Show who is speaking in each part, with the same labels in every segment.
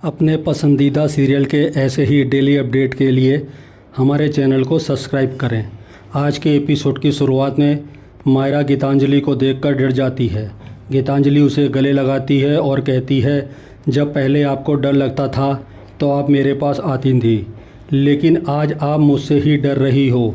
Speaker 1: अपने पसंदीदा सीरियल के ऐसे ही डेली अपडेट के लिए हमारे चैनल को सब्सक्राइब करें। आज के एपिसोड की शुरुआत में मायरा गीतांजलि को देखकर डर जाती है। गीतांजलि उसे गले लगाती है और कहती है, जब पहले आपको डर लगता था तो आप मेरे पास आती थी, लेकिन आज आप मुझसे ही डर रही हो।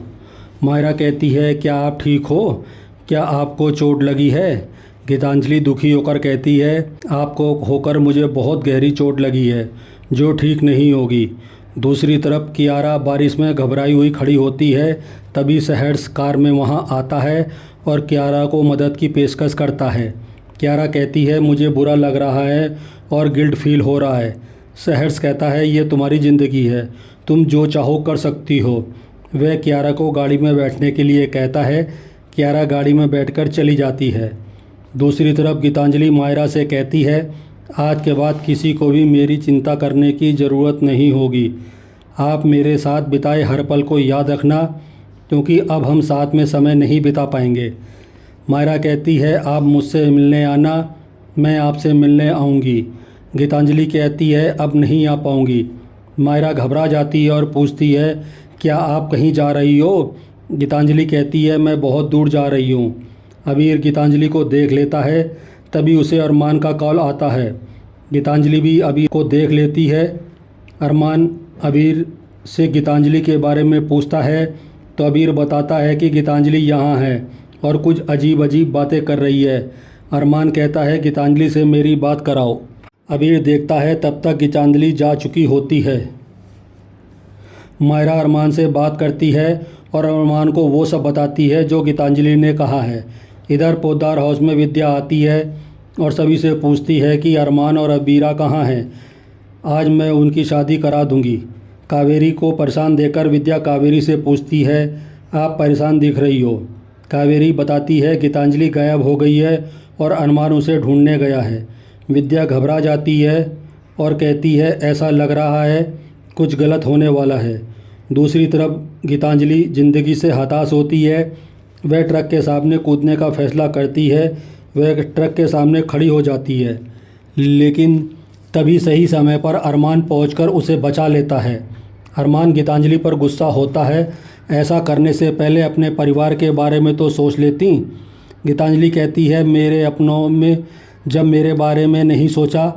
Speaker 1: मायरा कहती है, क्या आप ठीक हो? क्या आपको चोट लगी है? गीतांजलि दुखी होकर कहती है, आपको होकर मुझे बहुत गहरी चोट लगी है जो ठीक नहीं होगी। दूसरी तरफ कियारा बारिश में घबराई हुई खड़ी होती है। तभी सहर्ष कार में वहां आता है और कियारा को मदद की पेशकश करता है। कियारा कहती है, मुझे बुरा लग रहा है और गिल्ट फील हो रहा है। सहर्ष कहता है, ये तुम्हारी ज़िंदगी है, तुम जो चाहो कर सकती हो। वह कियारा को गाड़ी में बैठने के लिए कहता है। कियारा गाड़ी में बैठकर चली जाती है। दूसरी तरफ गीतांजलि मायरा से कहती है, आज के बाद किसी को भी मेरी चिंता करने की ज़रूरत नहीं होगी। आप मेरे साथ बिताए हर पल को याद रखना, क्योंकि अब हम साथ में समय नहीं बिता पाएंगे। मायरा कहती है, आप मुझसे मिलने आना, मैं आपसे मिलने आऊँगी। गीतांजलि कहती है, अब नहीं आ पाऊँगी। मायरा घबरा जाती है और पूछती है, क्या आप कहीं जा रही हो? गीतांजलि कहती है, मैं बहुत दूर जा रही हूँ। अबीर गीतांजलि को देख लेता है। तभी उसे अरमान का कॉल आता है। गीतांजलि भी अबीर को देख लेती है। अरमान अबीर से गीतांजलि के बारे में पूछता है तो अबीर बताता है कि गीतांजलि यहाँ है और कुछ अजीब अजीब बातें कर रही है। अरमान कहता है, गीतांजलि से मेरी बात कराओ। अबीर देखता है, तब तक गीतांजलि जा चुकी होती है। मायरा अरमान से बात करती है और अरमान को वो सब बताती है जो गीतांजलि ने कहा है। इधर पोद्दार हाउस में विद्या आती है और सभी से पूछती है कि अरमान और अबीरा कहाँ हैं, आज मैं उनकी शादी करा दूंगी। कावेरी को परेशान देखकर विद्या कावेरी से पूछती है, आप परेशान दिख रही हो। कावेरी बताती है, गीतांजलि गायब हो गई है और अरमान उसे ढूंढने गया है। विद्या घबरा जाती है और कहती है, ऐसा लग रहा है कुछ गलत होने वाला है। दूसरी तरफ गीतांजलि ज़िंदगी से हताश होती है। वह ट्रक के सामने कूदने का फैसला करती है। वह ट्रक के सामने खड़ी हो जाती है, लेकिन तभी सही समय पर अरमान पहुंचकर उसे बचा लेता है। अरमान गीतांजलि पर गुस्सा होता है, ऐसा करने से पहले अपने परिवार के बारे में तो सोच लेती। गीतांजलि कहती है, मेरे अपनों में जब मेरे बारे में नहीं सोचा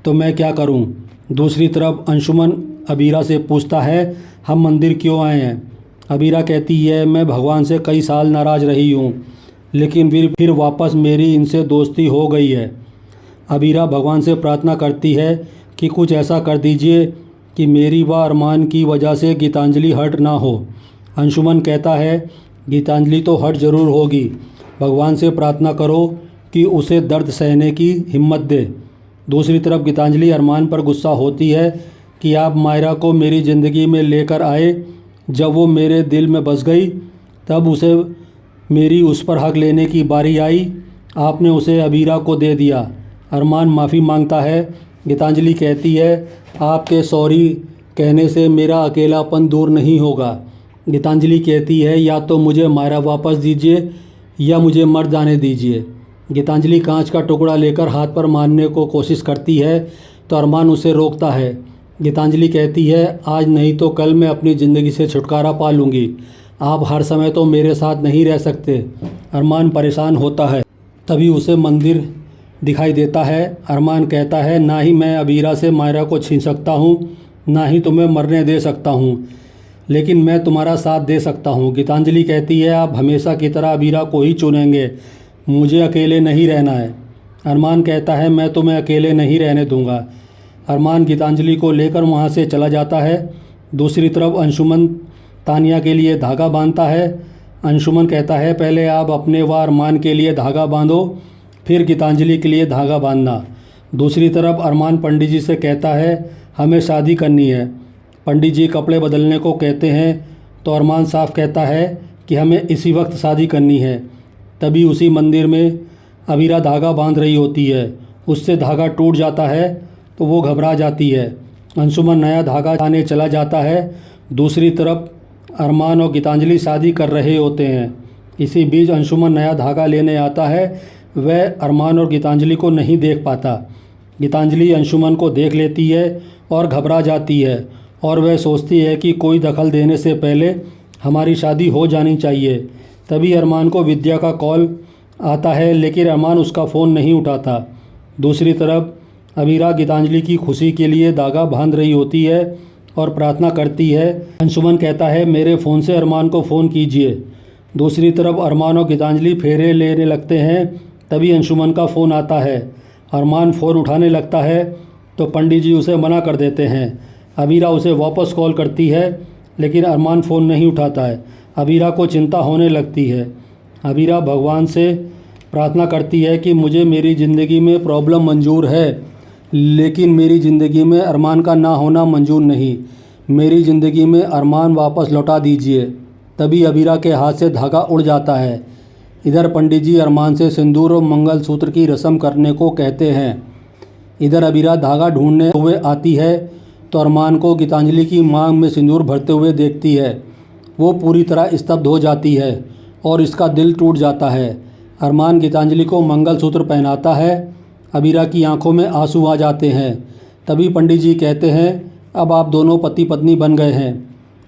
Speaker 1: तो मैं क्या करूं। दूसरी तरफ अंशुमन अबीरा से पूछता है, हम मंदिर क्यों आए हैं? अबीरा कहती है, मैं भगवान से कई साल नाराज़ रही हूँ, लेकिन फिर वापस मेरी इनसे दोस्ती हो गई है। अबीरा भगवान से प्रार्थना करती है कि कुछ ऐसा कर दीजिए कि मेरी व अरमान की वजह से गीतांजलि हर्ट ना हो। अंशुमन कहता है, गीतांजलि तो हर्ट ज़रूर होगी, भगवान से प्रार्थना करो कि उसे दर्द सहने की हिम्मत दे। दूसरी तरफ गीतांजलि अरमान पर गुस्सा होती है कि आप मायरा को मेरी ज़िंदगी में लेकर आए, जब वो मेरे दिल में बस गई तब उसे मेरी उस पर हक लेने की बारी आई, आपने उसे अबीरा को दे दिया। अरमान माफ़ी मांगता है। गीतांजलि कहती है, आपके सॉरी कहने से मेरा अकेलापन दूर नहीं होगा। गीतांजलि कहती है, या तो मुझे मायरा वापस दीजिए या मुझे मर जाने दीजिए। गीतांजलि कांच का टुकड़ा लेकर हाथ पर मारने को कोशिश करती है तो अरमान उसे रोकता है। गीतांजलि कहती है, आज नहीं तो कल मैं अपनी ज़िंदगी से छुटकारा पा लूँगी, आप हर समय तो मेरे साथ नहीं रह सकते। अरमान परेशान होता है। तभी उसे मंदिर दिखाई देता है। अरमान कहता है, ना ही मैं अबीरा से मायरा को छीन सकता हूँ, ना ही तुम्हें मरने दे सकता हूँ, लेकिन मैं तुम्हारा साथ दे सकता हूँ। गीतांजलि कहती है, आप हमेशा की तरह अबीरा को ही चुनेंगे, मुझे अकेले नहीं रहना है। अरमान कहता है, मैं तुम्हें अकेले नहीं रहने दूंगा। अरमान गीतांजलि को लेकर वहां से चला जाता है। दूसरी तरफ अंशुमन तानिया के लिए धागा बांधता है। अंशुमन कहता है, पहले आप अपने व अरमान के लिए धागा बांधो, फिर गीतांजलि के लिए धागा बांधना। दूसरी तरफ अरमान पंडित जी से कहता है, हमें शादी करनी है। पंडित जी कपड़े बदलने को कहते हैं तो अरमान साफ कहता है कि हमें इसी वक्त शादी करनी है। तभी उसी मंदिर में अबीरा धागा बांध रही होती है, उससे धागा टूट जाता है तो वो घबरा जाती है। अंशुमन नया धागा लाने चला जाता है। दूसरी तरफ अरमान और गीतांजलि शादी कर रहे होते हैं। इसी बीच अंशुमन नया धागा लेने आता है। वह अरमान और गीतांजलि को नहीं देख पाता। गीतांजलि अंशुमन को देख लेती है और घबरा जाती है और वह सोचती है कि कोई दखल देने से पहले हमारी शादी हो जानी चाहिए। तभी अरमान को विद्या का कॉल आता है, लेकिन अरमान उसका फ़ोन नहीं उठाता। दूसरी तरफ अबीरा गीतांजलि की खुशी के लिए धागा बांध रही होती है और प्रार्थना करती है। अंशुमन कहता है, मेरे फ़ोन से अरमान को फ़ोन कीजिए। दूसरी तरफ अरमान और गीतांजलि फेरे लेने लगते हैं। तभी अंशुमन का फ़ोन आता है। अरमान फ़ोन उठाने लगता है तो पंडित जी उसे मना कर देते हैं। अबीरा उसे वापस कॉल करती है, लेकिन अरमान फ़ोन नहीं उठाता है। अबीरा को चिंता होने लगती है। अबीरा भगवान से प्रार्थना करती है कि मुझे मेरी ज़िंदगी में प्रॉब्लम मंजूर है, लेकिन मेरी ज़िंदगी में अरमान का ना होना मंजूर नहीं। मेरी ज़िंदगी में अरमान वापस लौटा दीजिए। तभी अबीरा के हाथ से धागा उड़ जाता है। इधर पंडित जी अरमान से सिंदूर और मंगलसूत्र की रस्म करने को कहते हैं। इधर अबीरा धागा ढूंढने हुए आती है तो अरमान को गीतांजलि की मांग में सिंदूर भरते हुए देखती है। वो पूरी तरह स्तब्ध हो जाती है और इसका दिल टूट जाता है। अरमान गीतांजलि को मंगलसूत्र पहनाता है। अबीरा की आंखों में आंसू आ जाते हैं। तभी पंडित जी कहते हैं, अब आप दोनों पति पत्नी बन गए हैं।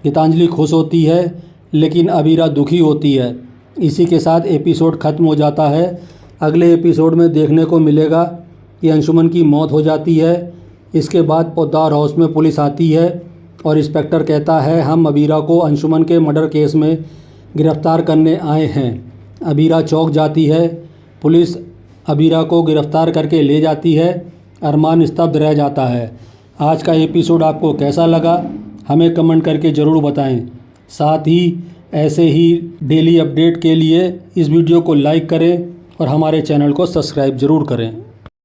Speaker 1: गीतांजलि खुश होती है, लेकिन अबीरा दुखी होती है। इसी के साथ एपिसोड ख़त्म हो जाता है। अगले एपिसोड में देखने को मिलेगा कि अंशुमन की मौत हो जाती है। इसके बाद पोद्दार हाउस में पुलिस आती है और इंस्पेक्टर कहता है, हम अबीरा को अंशुमन के मर्डर केस में गिरफ्तार करने आए हैं। अबीरा चौंक जाती है। पुलिस अबीरा को गिरफ्तार करके ले जाती है। अरमान स्तब्ध रह जाता है। आज का एपिसोड आपको कैसा लगा हमें कमेंट करके ज़रूर बताएं। साथ ही ऐसे ही डेली अपडेट के लिए इस वीडियो को लाइक करें और हमारे चैनल को सब्सक्राइब ज़रूर करें।